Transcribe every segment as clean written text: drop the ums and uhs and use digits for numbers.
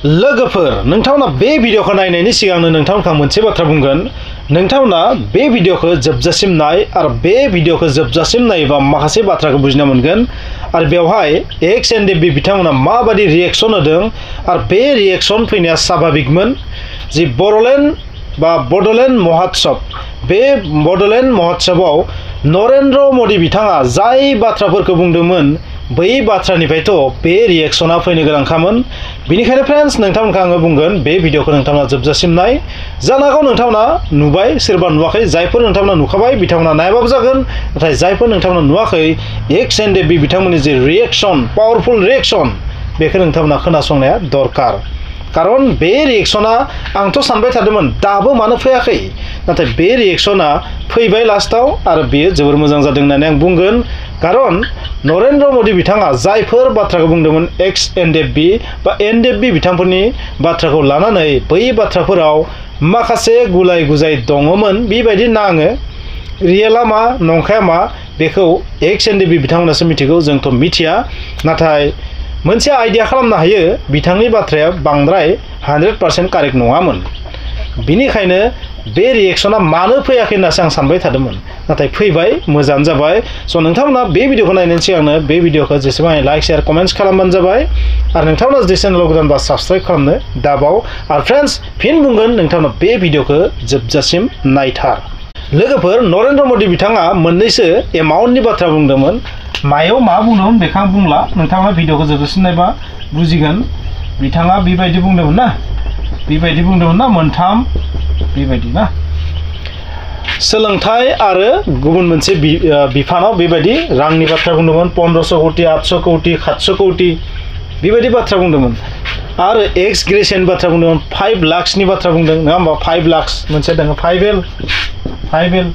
लोगोफोर नोंथांमोना बे भिडियोखौ नायनायनि सिगांनो नोंथांमोनखौ मोनसे बाथ्रा बुंगोन नोंथांमोना बे भिडियोखौ जोबजासिम नाय आरो बे भिडियोखौ जोबजासिम नायोबा माखासे बाथ्राखौ बुजिना मोनगोन आरो बेवहाय XNDB बिथांमोना माबादि रिएक्शन होदों आरो बे रिएक्शन फैनाया स्वाभाविकमोन जि बड'लेण्ड महोत्सव बे बड'लेण्ड महोत्सवआव नरेन्द्र मोदी बिथाङा जाय बाथ्राफोरखौ बुंदोंमोन बै बाथ्रानिफ्रायथ' बे रिएक्शना फैनो गोनांखामोन बेनिखायनो फ्रेन्ड्स नोंथांमोनखौ आङो बुंगोन बे भिडियोखौ नोंथांमोना जोबजासिम नाय जानो हागौ नोंथांमोना नुबाय सोरबा नुवाखै जायफोर नोंथांमोना नुखाबाय बिथांमोना नायबाबो जागोन नाथाय जायफोर नोंथांमोना नुवाखै XNDB बिथांमोननि जे रिएक्शन पावरफुल रिएक्शन बेखौ नोंथांमोना खोनासंनाया दरकार कारण बे रिएक्शना आंथ' सानबाय थादोंमोन दाबो मानो फैयाखै नाथाय बे रिएक्शना फैबाय लास्टआव आरो बेयो जोबोर मोजां जादों होननानै आं बुंगोन कारण नरेन्द्र मोदी बिथाङा जायफोर बाथ्राखौ बुंदोंमोन XNDB बा NDB बिथांफोरनि बाथ्राखौ लानानै बै बाथ्राफोराव माखासे गुलाय गुजाय दङमोन बेबायदि नाङो रियेला मा नंखाया मा बेखौ XNDB बिथांमोनासो मिथिगौ जोंथ' मिथिया नाथाय मोनसे आइडिया खालामनो हायो बिथांनि बाथ्राया बांद्राय 100% कारेक्ट नङामोन बिनिखायनो बे रिएक्शना मानो फैयाखै होननासो आं सानबाय थादोंमोन नाथाय फैबाय मोजां जाबाय स' नोंथांमोना बे भिडियोखौ नायनायनि सिगांनो बे भिडियोखौ जेसेबां लाइक शेयार कमेन्ट्स खालामबानो जाबाय आरो नोंथांमोना जुदि चेनेलाव गोदानबा साबस्क्राइब खालामनो दाबाव आरो फ्रेन्ड्स फिन बुंगोन नोंथांमोना बे भिडियोखौ जोबजासिम नायथार लोगोफोर नरेन्द्र मोदी बिथाङा मोननैसो एमाउन्टनि बाथ्रा बुंदोंमोन मायाव मा बुंदोंमोन बेखौ आं बुंला नोंथाङा भिडियोखौ जोबजासिम नायबा बुजिगोन बिथाङा बेबायदि बुंदोंमोन ना मोनथाम बेबायदि ना सोलोंथाइ आरो गुबुन मोनसे बिफानाव बेबायदि रांनि बाथ्रा बुंदोंमोन 1500 कोटी 800 कोटी 700 कोटी बेबायदि बाथ्रा बुंदोंमोन आरो एक्स ग्रेसियन बाथ्रा बुंदोंमोन 5 लाखनि बाथ्रा बुंदों नङा होमबा 5 लाख मोनसे दङ 5 एल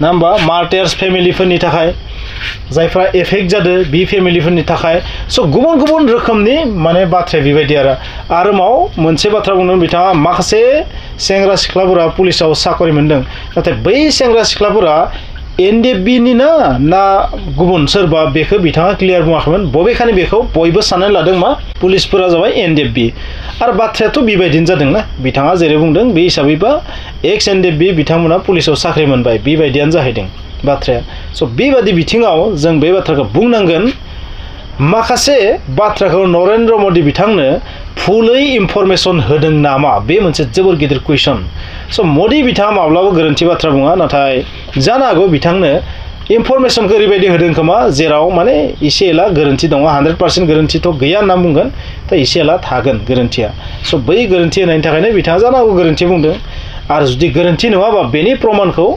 ना होमबा मार्टार्स फेमिलिफोरनि थाखाय जायफ्रा एफेक्ट जादों बि फेमिलिफोरनि थाखाय स' गुबुन गुबुन रोखोमनि माने बाथ्राया बेबायदि आरो मोनसे बाथ्रा बुंदों बिथाङा माखासे सेंग्रा सिख्लाफोरा पुलिसाव साकरि मोनदों नाथाय बै सेंग्रा सिख्लाफोरा NDB नि ना गुबुन सोरबा बेखौ बिथाङा क्लियार बुङाखैमोन बबेखानि बेखौ बयबो साननानै लादों मा पुलिसफोरा जाबाय NDB आरो बाथ्रायाथ' बेबायदिनो जादोंना बिथाङा जेरै बुंदों बे हिसाबैबा XNDB बिथांमोना पुलिसाव साख्रि मोनबाय बेबायदियानो जाहैदों बाथ्राया स' बेबादि बिथिङाव जों बे बाथ्राखौ बुंनांगोन माखासे बाथ्राखौ नरेन्द्र मोदी बिथांनो फुलै इनफरमेशन होदों नामा बे मोनसे जोबोर गिदिर कुइसन स' मोदी बिथाङा माब्लाबा गोरोन्थि बाथ्रा बुङा नाथाय जानो हागौ बिथांनो इनफरमेशनखौ ओरैबायदि होदों खोमा जेराव माने एसे एला गोरोन्थि दङ 100% गोरोन्थिथ' गैया होनना बुंगोन दा एसे एला थागोन गोरोन्थिया स' बै गोरोन्थि होनायनि थाखायनो बिथाङा जानो हागौ गोरोन्थि बुंदों आरो जुदि गोरोन्थि नङाबा बेनि प्रमाणखौ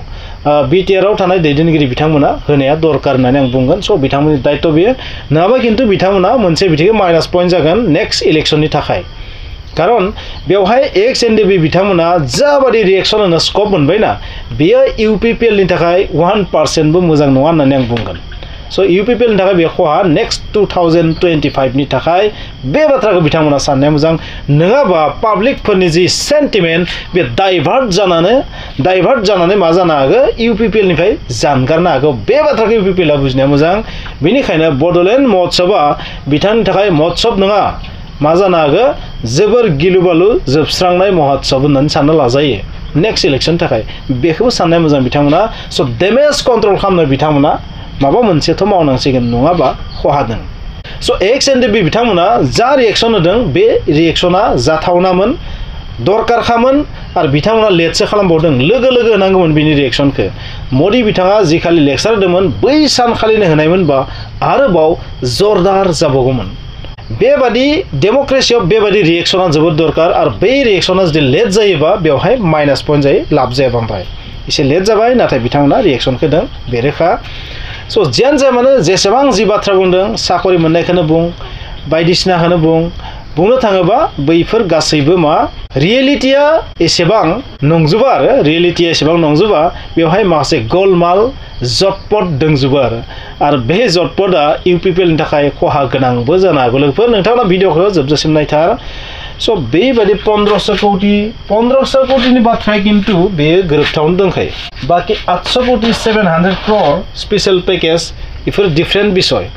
BTR आव थानाय दैदेनगिरि बिथांमोना होनाया दरकार होननानै आं बुंगोन स' बिथांमोननि दायित्व बेयो नङाबा खिन्थु बिथांमोना मोनसे बिथिङै माइनास पइन्ट जागोन नेक्स्ट इलेक्शननि थाखाय कारण बेवहाय XNDB बिथांमोना जाबादि रिएक्शन होनो स्कप मोनबायना बेयो UPPL नि थाखाय 1% बो मोजां नङा होननानै आं बुंगोन स' UPPL नि थाखाय बे खहा नेक्स्ट 2025 नि थाखाय बे बाथ्राखौ बिथांमोना साननाया मोजां नङाबा पाब्लिकफोरनि जि सेन्टिमेन्ट बे डाइभार्ट जानानै मा जानो हागौ UPPL निफ्राय जानगारनो हागौ बे बाथ्राखौ UPPL आ बुजिनाया मोजां बेनिखायनो बड'लेण्ड महोत्सवआ बिथांनि थाखाय महोत्सव नङा मा जानो हागौ जोबोर गिलुबालु जोबस्रांनाय महोत्सव होननानै सानना लाजायो नेक्स्ट इलेक्शन थाखाय बेखौबो साननाया मोजां बिथांमोना स' डेमेज कन्ट्रल खालामनो बिथांमोना माबा मोनसेथ' मावनांसिगोन नङाबा खहा दं स' XNDB बिथांमोना जा रिएक्शन होदों बे रिएक्शना जाथावनामोन दरकारखामोन आरो बिथांमोना लेटसो खालामबावदों लोगो होनांगौमोन बिनि रिएक्शनखौ मोदी बिथाङा जि खालि लेक्सार होदोंमोन बै सानखालिनो होनायमोनबा आरोबाव जरदार जाबावगौमोन बेबादि डेम'क्रेसियाव बेबादि रिएक्शना जोबोद दरकार आरो बै रिएक्शना जुदि लेट जायोबा बेवहाय माइनास पइन्ट जायो लाब जाया बांद्राय एसे लेट जाबाय नाथाय बिथांमोना रिएक्शन होदों बे रोखा स' जियानो जाया मानो जेसेबां जि बाथ्रा बुंदों साकरि मोननायखौनो बुं बायदिसिनाखौनो बुंनो थाङोबा बैफोर गासैबो मा रियेलिटिया एसेबां नंजोबा बेवहाय माखासे गलमाल जटपट दंजोबो आरो बे जटपटआ UPPL नि थाखाय खहा गोनांबो जानो हागौ लोगोफोर नोंथांमोना भिडियोखौ जोबजासिम नायथार स' बेबायदि 1500 कोटीनि बाथ्राया खिन्थु बेयो गोरोबथावनो दंखायो बाखि 800 कोटी 700 crore स्पेशल पेकेज बेफोर डिफरेन्ट बिसय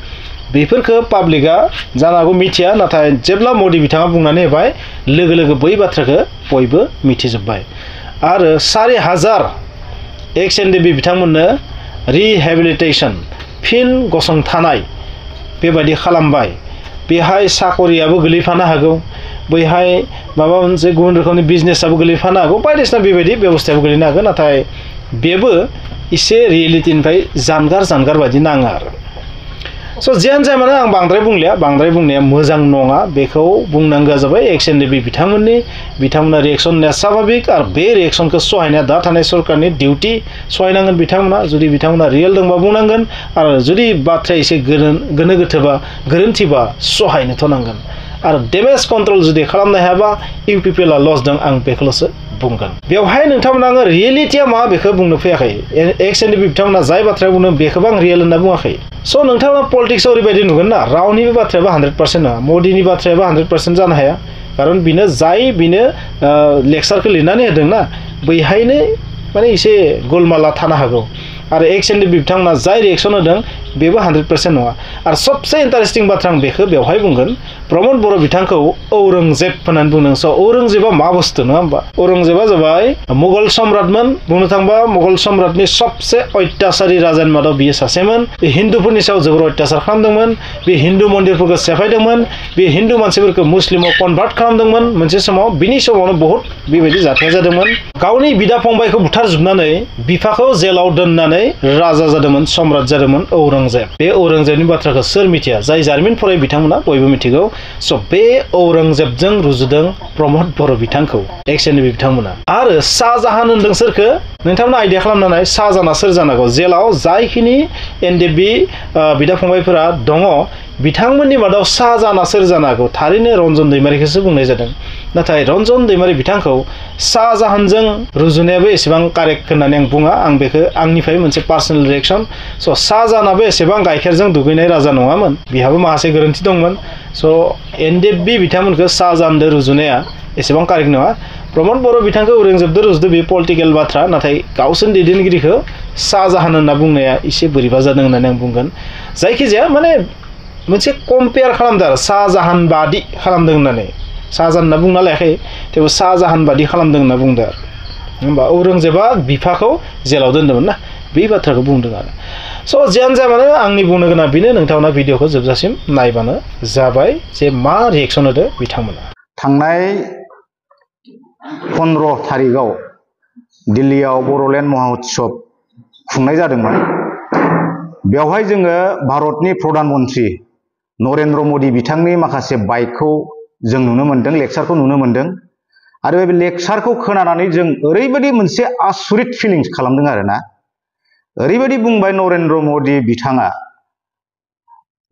बेफोरखौ पाब्लिकआ जानो हागौ मिथिया नाथाय जेब्ला मदि बिथाङा बुंनानै होबाय लोगो लोगो बै बाथ्राखौ बयबो मिथिजोब्बाय आरो 4000 एक्स एनडिबि बिथांमोननो रिहेबिलिटेसन फिन गसंथानाय बेबायदि खालामबाय बेहाय साकरियाबो गोलैफानो हागौ बैहाय माबा मोनसे गुबुन रोखोमनि बिजनेसआबो गोलैफानो हागौ बायदिसिना बेबायदि बेबस्थायाबो गोलैनो हागौ नाथाय बेबो एसे रियेलिटिनिफ्राय जानगार बायदि नाङो आरो स' जियानो जाया मानो आं बांद्राय बुंनाया मोजां नङा बेखौ बुंनांगौआ जाबाय एक्स एनडिबि बिथांमोना रिएक्सन होनाया स्वाभाबिक आरो बे रिएक्सनखौ सहायनाया दा थानाय सरकारनि डिउटि सहायनांगोन बिथांमोना जुदि बिथांमोना रियेल दंबा बुंनांगोन आरो जुदि बाथ्राया एसे गोनो गोथोबा गोरोन्थिबा सहायनोथ' नांगोन आरो डेमेज कन्ट्रल जुदि खालामनो हायाबा इउपिपिएलआ लस दं आं बेखौल'सो बुंगोन बेवहाय नोंथांमोना आङो रियेलिटिया मा बेखौ बुंनो फैयाखै एक्स एनडिबि बिथांमोना जाय बाथ्राया बुंदों बेखौबो आं रियेल होनना बुङाखै स' नोंथांमोना पलिटिक्सआव ओरैबायदि नुगोन ना रावनिबो बाथ्रायाबो 100% नङा मदिनि बाथ्रायाबो 100% जानो हाया खारन बिनो लेक्सारखौ लिरनानै होदोंना बैहायनो माने एसे गलमाला थानो हागौ आरो एक्स एनडिबि बिथांमोना जाय रिएक्सन होदों बेबो 100% नङा आरो सबसे इन्टारेस्टिं बाथ्रा आं बेखौ बेवहाय बुंगोन प्रमद बर' बिथांखौ औरंजेब होननानै बुंदों स' औरंजेबा मा बुस्थु नङा होमबा औरंजेबा जाबाय मुगल सम्राटमोन बुंनो थांबा मुगल सम्राटनि सबसे अत्याचारी राजानि मादाव बियो सासेमोन बे हिन्दुफोरनि सायाव जोबोर अत्याचार खालामदोंमोन बे हिन्दु मन्दिरफोरखौ सेफायदोंमोन बे हिन्दु मानसिफोरखौ मुस्लिमाव कनभार्ट खालामदोंमोन मोनसे समाव बिनि समावनो बहुत बेबायदि जाथाया जादोंमोन गावनि बिदा फंबायखौ बुथारजोबनानै बिफाखौ जेलाव दोननानै राजा जादोंमोन सम्राट जादोंमोन औरंजेब बे औरंजेबनि बाथ्राखौ सोर मिथिया जाय जारिमिन फराय बिथांमोना बयबो मिथिगौ स' बे औरंजेबजों रुजुदों प्रमद बर' बिथांखौ एक्स एनडिबि बिथांमोना आरो शाहजाहान होनदों सोरखौ नोंथांमोना आइडिया खालामनानै शाहजाहाना सोर जानांगौ जेलाव जायखिनि एनडिबि बिदा फंबायफोरा दङ बिथांमोननि मादाव शाहजाहाना सोर जानो हागौ थारैनो रन्जन दैमारिखौसो बुंनाय जादों नाथाय रन्जन दैमारि बिथांखौ शाहजाहानजों रुजुनायाबो एसेबां कारेक्ट होननानै आं बुङा आं बेखौ आंनिफ्राय मोनसे पार्सनेल रिएक्सन स' शाहजाहानाबो एसेबां गाइखेरजों दुगैनाय राजा नङामोन बिहाबो माखासे गोरोन्थि दंमोन स' एनडिबि बिथांमोनखौ शाहजाहानजों रुजुनाया एसेबां कारेक्ट नङा प्रमद बर' बिथांखौ औरंजेबजों रुजुदों बे पलिटिकेल बाथ्रा नाथाय गावसोरनि दैदेनगिरिखौ शाहजाहान होनना बुंनाया एसे बोरैबा जादों होननानै आं बुंगोन जायखिजाया माने मोनसे कम्पेयार खालामदों आरो शाहजाहान बादि खालामदों होननानै शाहजाहान होनना बुंना लायाखै थेवबो शाहजाहान बादि खालामदों होनना बुंदों आरो होमबा औरंजेबा बिफाखौ जेलाव दोनदोंमोन ना बे बाथ्राखौ बुंदों आरो स' जियानो जाया मानो आंनि बुंनो गोनां बेनो नोंथांमोना भिडिअखौ जोबजासिम नायबानो जाबाय जे मा रिएक्सन होदो बिथांमोना थांनाय 15 थारिखआव दिल्लीयाव बर'लेण्ड महाउत्सव खुंनाय जादोंमोन बेवहाय जोङो भारतनि प्रधान मन्त्रि नरेन्द्र मदि बिथांनि माखासे बाइटखौ जों नुनो मोन्दों लेक्सारखौ नुनो मोन्दों आरो बे लेक्सारखौ खोनानानै जों ओरैबायदि मोनसे आसुरित फिलिंस खालामदों आरोना ओरैबायदि बुंबाय नरेन्द्र मदि बिथाङा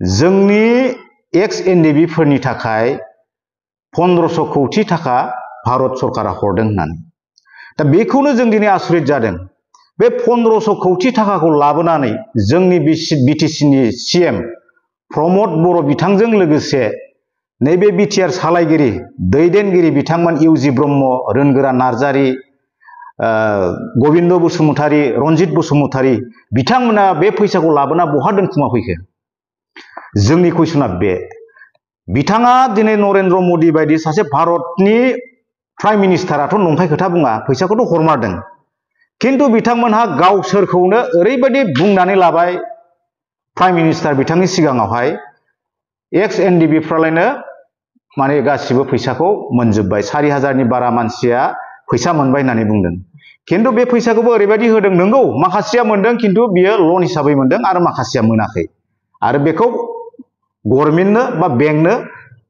जोंनि एक्स एनडिबिफोरनि थाखाय 1500 कौटि थाखा भारत सरकारा हरदों होननानै दा बेखौनो जों दिनै आसुरित जादों बे 1500 कौटि थाखाखौ लाबोनानै जोंनि बिटिसिनि सिएम प्रमद बर' बिथांजों लोगोसे नैबे बिटिआर सालायगिरि दैदेनगिरि बिथांमोन इउजि ब्रह्म रोनगोरा नार्जारि गबिन्द बसुमतारी रन्जित बसुमतारी बिथांमोना बे फैसाखौ लाबोना बहा दोनखुमा फैखो जोंनि कुइसना बे बिथाङा दिनै नरेन्द्र मदि बायदि सासे भारतनि प्राइम मिनिस्टाराथ' नंखाय खोथा बुङा फैसाखौथ' हरमारदों खिन्थु बिथांमोनहा गावसोरखौनो ओरैबायदि बुंनानै लाबाय प्राइम मिनिस्टार बिथांनि सिगाङावहाय एक्स एनडिबिफ्रालायनो माने गासिबो फैसाखौ मोनजोब्बाय 4000नि बारा मानसिया फैसा मोनबाय होननानै बुंदों खिन्थु बे फैसाखौबो ओरैबायदि होदों नंगौ माखासेया मोनदों खिन्थु बियो लन हिसाबै मोनदों आरो माखासेया मोनाखै आरो बेखौ गभर्नमेन्टनो बा बेंकनो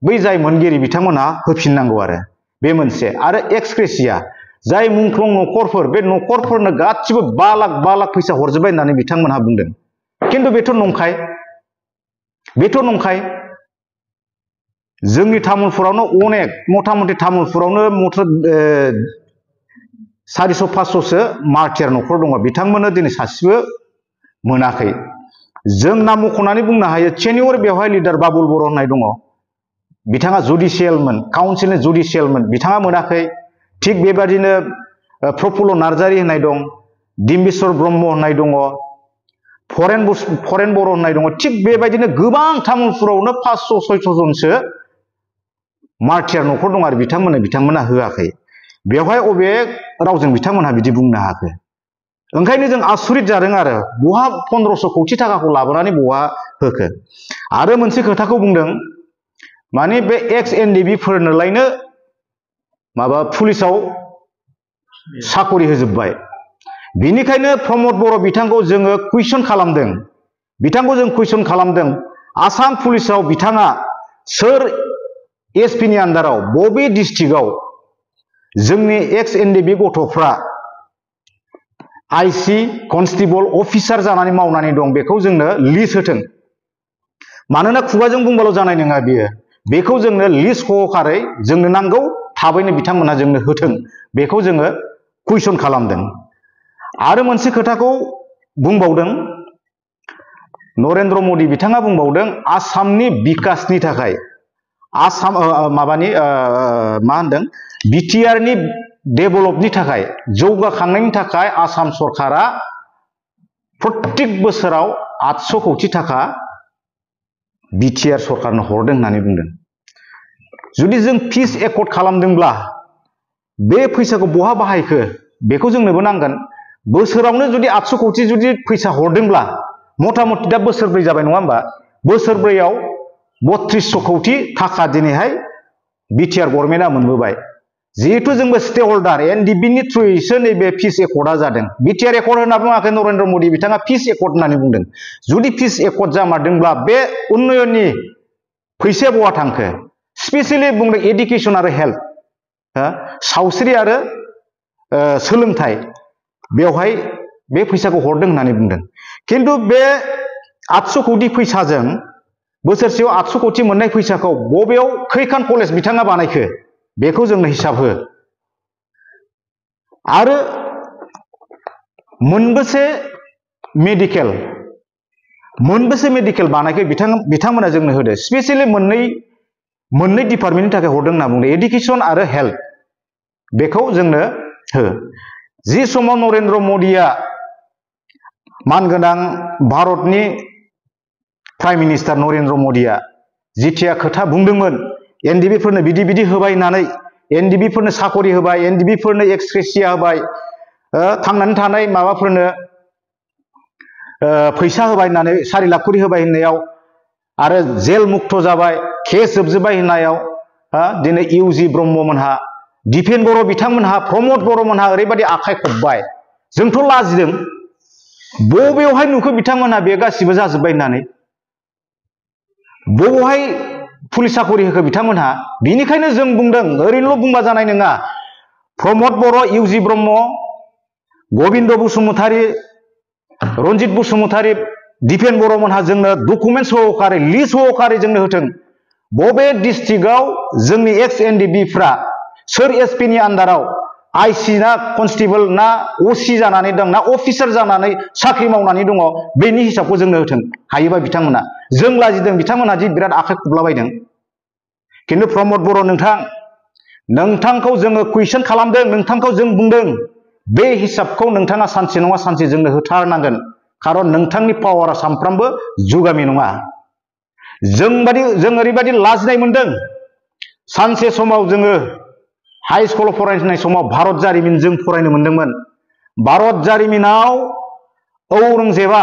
बै जाय मोनगिरि बिथांमोनहा होफिननांगौ आरो बे मोनसे आरो एक्सक्रेसिया जाय मुंख्लं न'खरफोर बे न'खरफोरनो गासिबो 5 लाख फैसा हरजोब्बाय होननानै बिथांमोनहा बुंदों खिन्थु बेथ' नंखाय जोंनि तामुलपुरावनो अनेक मथा मथि तामुलपुरावनो 400-500सो मार्टियार न'खर दङ बिथांमोननो दिनै सासेबो मोनाखै जों नाम मख'नानै बुंनो हायो सेनियर बेवहाय लिडार बाबुल बर' होननाय दङ बिथाङा जुडिशियेलमोन काउन्सिलनि जुडिशियेलमोन बिथाङा मोनाखै थिग बेबादिनो प्रफुल्ल नार्जारि होननाय दं डिम्बिस्वर ब्रह्म होननाय दङ फरेन बर' होननाय दङ थिग बेबायदिनो गोबां तामुलपुरावनो 500-600 जनसो मार्टियार न'खर दं आरो बिथांमोना होआखै बेवहाय अबे रावजों बिथांमोनहा बिदि बुंनो हाखो ओंखायनो जों आसुरित जादों आरो बहा 1500 कौटि थाखाखौ लाबोनानै बहा होखो आरो मोनसे खोथाखौ बुंदों माने बे एक्स एनडिबि फोरनोलायनो माबा पुलिसाव साकरि होजोबबाय बिनिखायनो प्रमद बर' बिथांखौ जोङो कुइसन खालामदों आसाम पुलिसाव बिथाङा सोर एसपि नि आन्डाराव बबे डिस्ट्रिक्टआव जोंनि एक्स एनडिबि गथ'फ्रा आईसी कनस्टेबल अफिसार जानानै मावनानै दं बेखौ जोंनो लिस्ट होथों मानोना खुगाजों बुंबाल' जानाय नङा बियो बेखौ जोंनो लिस्ट सहकारै जोंनो नांगौ थाबैनो बिथांमोनहा जोंनो होथों बेखौ जोङो कुइसन खालामदों आरो मोनसे खोथाखौ बुंबावदों नरेन्द्र मदि बिथाङा बुंबावदों आसामनि बिकासनि थाखाय आसाम माबानि मा होनदों बिटिआर नि डेभेलपनि थाखाय जौगाखांनायनि थाखाय आसाम सरकारा प्रत्येक बोसोराव 800 कौटि थाखा बिटिआर सरकारनो हरदों होननानै बुंदों जुदि जों पिस एकर्ड खालामदोंब्ला बे फैसाखौ बहा बाहायखो बेखौ जोंनोबो नांगोन बोसोरावनो जुदि 800 कौटि जुदि फैसा हरदोंब्ला मथा मथि दा बोसोरब्रै जाबाय नङा होमबा बोसोरब्रैयाव 3200 कौटि थाखा दिनैहाय बिटिआर गभर्नमेन्टआ मोनबोबाय जिहेतु जोंबो स्टे हल्डार एनडिबि नि थ्रुयैसो नैबे पिस एकर्डआ जादों बिटिआर एकर्ड होनना बुङाखै नरेन्द्र मदि बिथाङा पिस एकर्ड होननानै बुंदों जुदि पिस एकर्ड जामारदोंब्ला बे उन्नयननि फैसाया बहा थांखो स्पेसियेलि बुंदों एडुकेसन आरो हेल्थ सावस्रि आरो सोलोंथाइ बेवहाय बे फैसाखौ हरदों होननानै बुंदों खिन्थु बे 800 कौटि फैसाजों बोसोरसेयाव 800 कौटि मोननाय फैसाखौ बबेयाव खैखान कलेज बिथाङा बानायखो बेखौ जोंनो हिसाब हो आरो मोनबेसे मेडिकेल बानायखो बिथांमोना जोंनो होदो स्पेसियेलि मोननै डिपार्टमेन्टनि थाखाय हरदों होनना बुंदों एडुकेसन आरो हेल्थ बेखौ जोंनो हो जि समाव नरेन्द्र मदिया मानगोनां भारतनि प्राइम मिनिस्टार नरेन्द्र मदिया जिथिया खोथा बुंदोंमोन एनडिबि फोरनो बिदि होबाय होननानै एनडिबि फोरनो साकरि होबाय एनडिबि फोरनो एक्सग्रेसिया होबाय थांनानै थानाय माबाफोरनो फैसा होबाय होननानै 4 लाख करि होबाय होननायाव आरो जेल मुक्त जाबाय केस जोबजोबबाय होननायाव दिनै इउजि ब्रह्ममोनहा दिपेन बर' बिथांमोनहा प्रमद बर'मोनहा ओरैबायदि आखाइ खबबाय जोंथ' लाजिदों बबेयावहाय नुखो बिथांमोनहा बे गासिबो जाजोबबाय होननानै बबेयावहाय पुलिस साकरि होखो बिथांमोनहा बिनिखायनो जों बुंदों ओरैनोल' बुंबा जानाय नङा प्रमद बर' इउजि ब्रह्म गबिन्द बसुमतारी रन्जित बसुमतारी दिपेन बर'मोनहा जोंनो डकुमेन्ट सहकारै लिस्ट सहकारै जोंनो होथों बबे डिस्ट्रिक्टआव जोंनि एक्स एनडिबिफ्रा सोर एसपि नि आन्डाराव आईसी ना कनस्टेबल ना असि जानानै दं ना अफिसार जानानै साख्रि मावनानै दङ बेनि हिसाबखौ जोंनो होथों हायोबा बिथांमोना जों लाजिदों बिथांमोनहा दि बिराद आखाइ खबलाबायदों खिन्थु प्रमद बर' नोंथांखौ जोङो कुइसन खालामदों नोंथांखौ जों बुंदों बे हिसाबखौ नोंथाङा सानसे नङा सानसे जोंनो होथारनांगोन खारन नोंथांनि पावारा सानफ्रामबो जुगामि नङा जों ओरैबायदि लाजिनाय मोनदों सानसे समाव जोङो हाई स्कुलाव फरायनाय समाव भारत जारिमिन जों फरायनो मोनदोंमोन भारत जारिमिनाव औरंगजेबा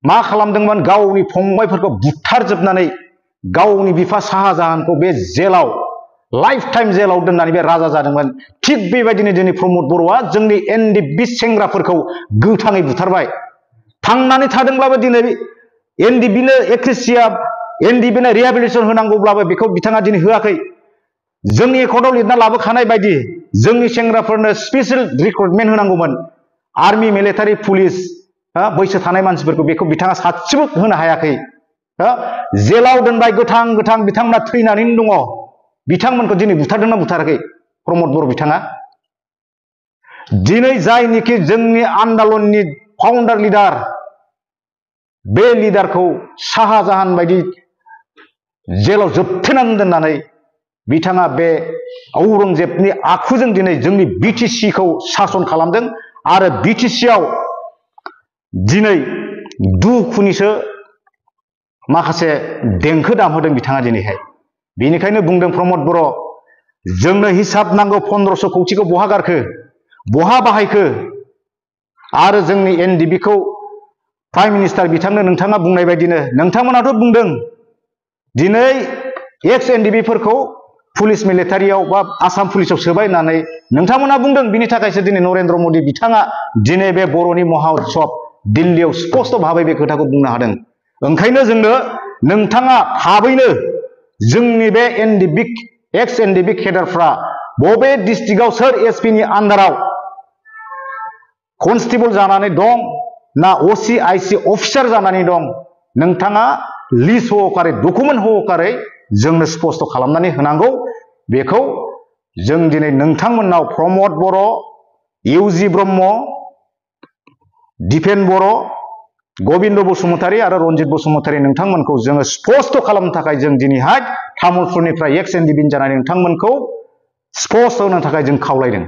मा खालामदोंमोन गावनि फंबायफोरखौ बुथारजोबनानै गावनि बिफा शाहजाहानखौ बे जेलाव लाइफ टाइम जेलाव दोननानै बे राजा जादोंमोन थिग बेबायदिनो दिनै प्रमद बर'आ जोंनि एनडिबि सेंग्राफोरखौ गोथाङै बुथारबाय थांनानै थादोंब्लाबो दिनै एनडिबिनो एक्रेसिया एनडिबिनो रिहेबिलिटेसन होनांगौब्लाबो बेखौ बिथाङा दिनै होआखै जोंनि एकर्डआव लिरना लाबोखानाय बायदि जोंनि सेंग्राफोरनो स्पेसियेल रिक्रुटमेन्ट होनांगौमोन आर्मि मिलिटारि पुलिस बैसो थानाय मानसिफोरखौ बेखौ बिथाङा सासेबो होनो हायाखै जेलाव दोनबाय गोथां बिथांमोना थैनानैनो दङ बिथांमोनखौ दिनै बुथारदोंना बुथाराखै प्रमद बर' बिथाङा दिनै जायनिखि जोंनि आन्दलननि फाउन्डार लिडार बे लिडारखौ शाहजाहान बायदि जेलाव जोबथेनानै दोननानै बिथाङा बे औरंगजेबनि आखुजों दिनै जोंनि बिटिसिखौ सासन खालामदों आरो बिटिसिआव दिनै दुखुनिसो माखासे देंखो दामहोदों बिथाङा दिनैहाय। बेनिखायनो बुंदों प्रमद बर' जोंनो हिसाब नांगौ 1500 कौटिखौ बहा गारखो बहा बाहायखो आरो जोंनि एनडिबिखौ प्राइम मिनिस्टार बिथांनो नोंथाङा बुंनाय बायदिनो नोंथांमोनाथ' बुंदों दिनै एक्स एनडिबिफोरखौ पुलिस मिलिटारियाव बा आसाम पुलिसाव सोबाय होननानै नोंथांमोना बुंदों। बिनि थाखायसो दिनै नरेन्द्र मदि बिथाङा दिनै बे बर'नि महा उत्सब दिल्लीयाव स्पष्ट भाबै बे खोथाखौ बुंनो हादों। ओंखायनो जोंनो नोंथाङा थाबैनो जोंनि बे एनडिबि एक्स एनडिबि केडारफ्रा बबे डिस्ट्रिक्टआव सोर एसपिनि आन्डाराव कनस्टेबल जानानै दं ना असि आइसि अफिसार जानानै दं नोंथाङा लिस्ट सहकारै डकुमेन्ट सहकारै जोंनो स्पष्ट खालामनानै होनांगौ। बेखौ जों दिनै नोंथांमोननाव प्रमद बर' इउजि ब्रह्म दिपेन बर' गबिन्द बसुमतारी आरो रन्जित बसुमतारी नोंथांमोनखौ जोङो स्पष्ट खालामनो थाखाय जों दिनैहाय तामुलपुरनिफ्राय एक्स एनडिबि जानानै नोंथांमोनखौ स्पष्ट होनो थाखाय जों खावलायदों।